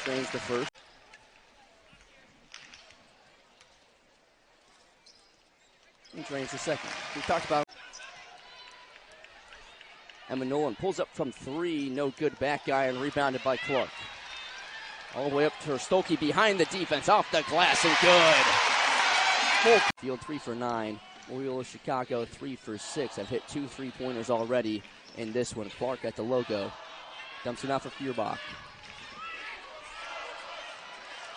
Drains the first. And drains the second. We talked about Emma Nolan pulls up from three. No good, back iron, rebounded by Clark. All the way up to Stolke behind the defense, off the glass and good. Full field 3 for 9. Loyola Chicago 3 for 6. I've hit 2 3-pointers already in this one. Clark at the logo. Dumps it out for Feuerbach.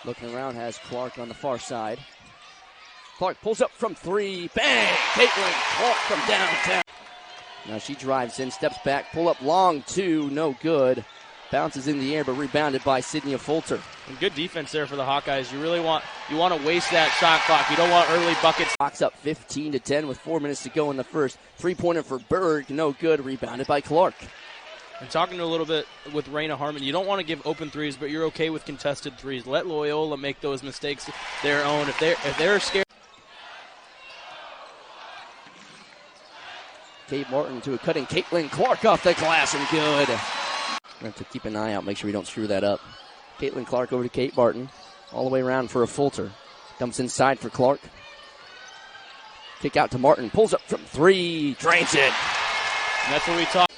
Looking around, has Clark on the far side. Clark pulls up from three. Bang! Caitlin Clark from downtown. Now she drives in, steps back, pull up long two, no good. Bounces in the air, but rebounded by Sydney Fulter. And good defense there for the Hawkeyes. You want to waste that shot clock. You don't want early buckets. Hawks up 15-10 with 4 minutes to go in the first. 3-pointer for Berg, no good. Rebounded by Clark. And talking a little bit with Raina Harmon, you don't want to give open threes, but you're okay with contested threes. Let Loyola make those mistakes their own. If they're scared. Kate Martin to a cutting Caitlin Clark off the glass and good. We have to keep an eye out, make sure we don't screw that up. Caitlin Clark over to Kate Martin. All the way around for a Fulter. Dumps inside for Clark. Kick out to Martin. Pulls up from three. Drains it. And that's what we talk.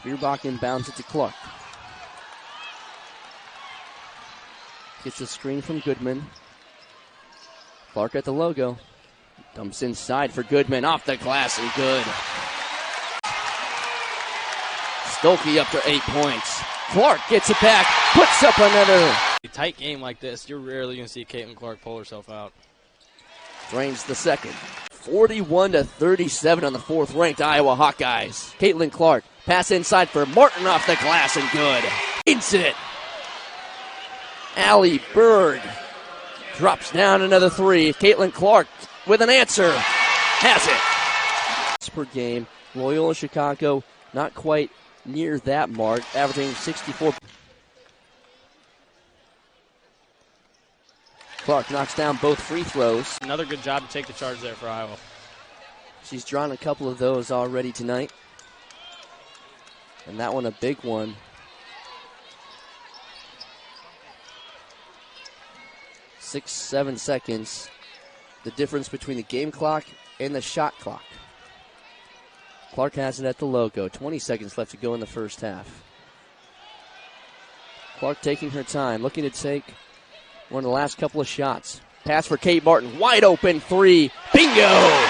Feuerbach inbounds it to Clark. Gets a screen from Goodman. Clark at the logo. Dumps inside for Goodman. Off the glass and good. Stolke up to 8 points. Clark gets it back. Puts up another. A tight game like this, you're rarely going to see Caitlin Clark pull herself out. Drains the second. 41-37 on the fourth-ranked Iowa Hawkeyes. Caitlin Clark. Pass inside for Martin off the glass and good. Drains it. Allie Berg drops down another three. Caitlin Clark with an answer. Has it. Per game. Loyola Chicago not quite near that mark, averaging 64. Clark knocks down both free throws. Another good job to take the charge there for Iowa. She's drawn a couple of those already tonight. And that one a big one. 6-7 seconds. The difference between the game clock and the shot clock. Clark has it at the logo. 20 seconds left to go in the first half. Clark taking her time, looking to take one of the last couple of shots. Pass for Kate Martin. Wide open three. Bingo!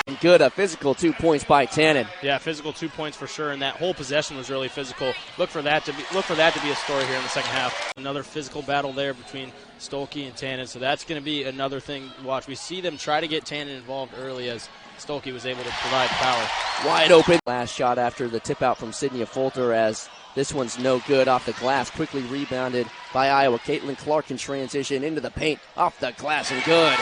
And good. A physical 2 points by Tannen. Yeah, physical 2 points for sure, and that whole possession was really physical. Look for that to be a story here in the second half. Another physical battle there between Stolke and Tannen, so that's going to be another thing to watch. We see them try to get Tannen involved early as Stolke was able to provide power. Wide open. Last shot after the tip out from Sydney Fulter, as this one's no good off the glass. Quickly rebounded by Iowa. Caitlin Clark in transition into the paint. Off the glass and good.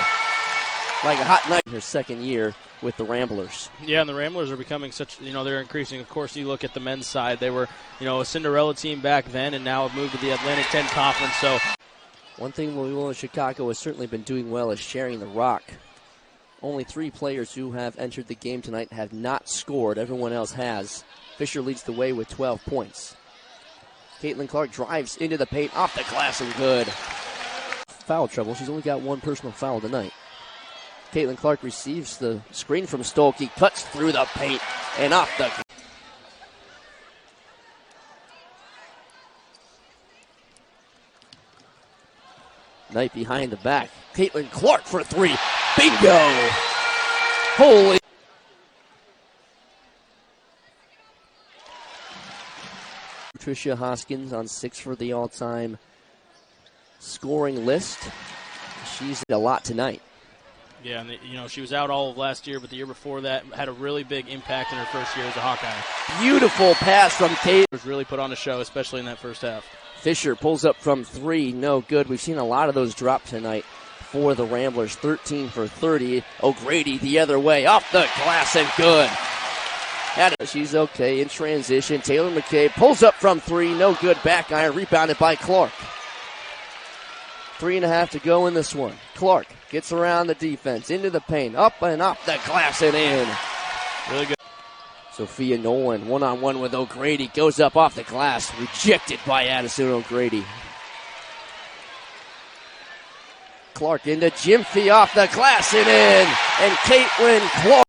Like a hot night in her second year with the Ramblers. Yeah, and the Ramblers are becoming such, they're increasing. Of course, you look at the men's side. They were, a Cinderella team back then and now have moved to the Atlantic 10 Conference. So one thing Loyola Chicago has certainly been doing well is sharing the rock. Only 3 players who have entered the game tonight have not scored. Everyone else has. Fisher leads the way with 12 points. Caitlin Clark drives into the paint, off the glass and good. Foul trouble. She's only got one personal foul tonight. Caitlin Clark receives the screen from Stolke, cuts through the paint, and off the... Knight behind the back. Caitlin Clark for 3. Bingo! Holy... Patricia Hoskins on 6 for the all-time scoring list. She's a lot tonight. Yeah, and she was out all of last year, but the year before that had a really big impact in her first year as a Hawkeye. Beautiful pass from Kate. Was really put on a show, especially in that first half. Fisher pulls up from 3, no good. We've seen a lot of those drop tonight for the Ramblers. 13 for 30. O'Grady the other way, off the glass and good. She's okay in transition. Taylor McCabe pulls up from 3, no good. Back iron, rebounded by Clark. 3.5 to go in this one. Clark gets around the defense, into the paint, up and off the glass and in. Really good. Sophia Nolan, one-on-one with O'Grady, goes up off the glass, rejected by Addison O'Grady. Clark into Gyamfi off the glass and in, and Caitlin Clark.